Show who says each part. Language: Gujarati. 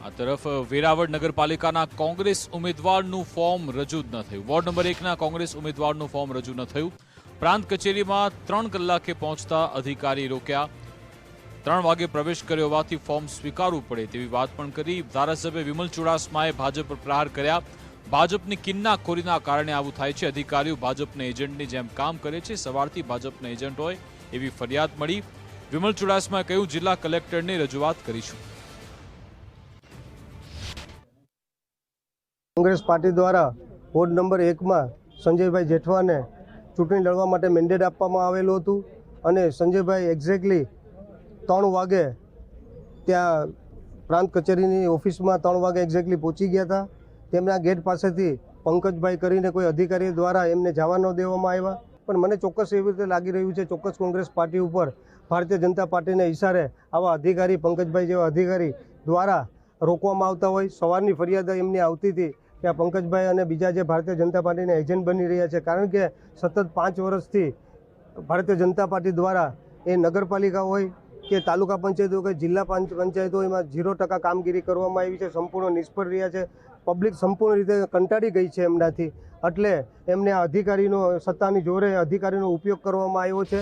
Speaker 1: આ તરફ વેરાવળ નગરપાલિકાના કોંગ્રેસ ઉમેદવારનું ફોર્મ રજૂ ન થયું। વોર્ડ નંબર 1ના કોંગ્રેસ ઉમેદવારનું ફોર્મ રજૂ ન થયું। પ્રાંત કચેરીમાં 3 કલાકે પહોંચતા અધિકારી રોક્યા। 3 વાગે પ્રવેશ કર્યો હોવાથી ફોર્મ સ્વીકારવું પડે તેવી વાત પણ કરી। ધારાસભ્ય વિમલ ચુડાસમાએ ભાજપ પર પ્રહાર કર્યા। ભાજપની કિન્નાખોરીના કારણે આવું થાય છે। અધિકારીઓ ભાજપના એજન્ટની જેમ કામ કરે છે। સવારથી ભાજપના એજન્ટ હોય એવી ફરિયાદ મળી। વિમલ ચુડાસમાએ કહ્યું, જિલ્લા કલેક્ટરને રજૂઆત કરીશું।
Speaker 2: કોંગ્રેસ પાર્ટી દ્વારા વોર્ડ નંબર 1માં સંજયભાઈ જેઠવાને ચૂંટણી લડવા માટે મેન્ડેટ આપવામાં આવેલું હતું અને સંજયભાઈ એક્ઝેક્ટલી 3 વાગે ત્યાં પ્રાંત કચેરીની ઓફિસમાં 3 વાગે એક્ઝેક્ટલી પહોંચી ગયા હતા। તેમના ગેટ પાસેથી પંકજભાઈ કરીને કોઈ અધિકારી દ્વારા એમને જવા ન દેવામાં આવ્યા। પણ મને ચોક્કસ એવી રીતે લાગી રહ્યું છે, ચોક્કસ કોંગ્રેસ પાર્ટી ઉપર ભારતીય જનતા પાર્ટીના ઇશારે આવા અધિકારી પંકજભાઈ જેવા અધિકારી દ્વારા રોકવામાં આવતા હોય। સવારની ફરિયાદ એમની આવતી હતી કે આ પંકજભાઈ અને બીજા જે ભારતીય જનતા પાર્ટીના એજન્ટ બની રહ્યા છે, કારણ કે સતત 5 વર્ષથી ભારતીય જનતા પાર્ટી દ્વારા એ નગરપાલિકા હોય કે તાલુકા પંચાયત હોય કે જિલ્લા પંચાયત હોય એમાં 0% કામગીરી કરવામાં આવી છે, સંપૂર્ણ નિષ્ફળ રહ્યા છે। પબ્લિક સંપૂર્ણ રીતે કંટાળી ગઈ છે એમનાથી, એટલે એમને આ અધિકારીનો સત્તાની જોરે અધિકારીનો ઉપયોગ કરવામાં આવ્યો છે।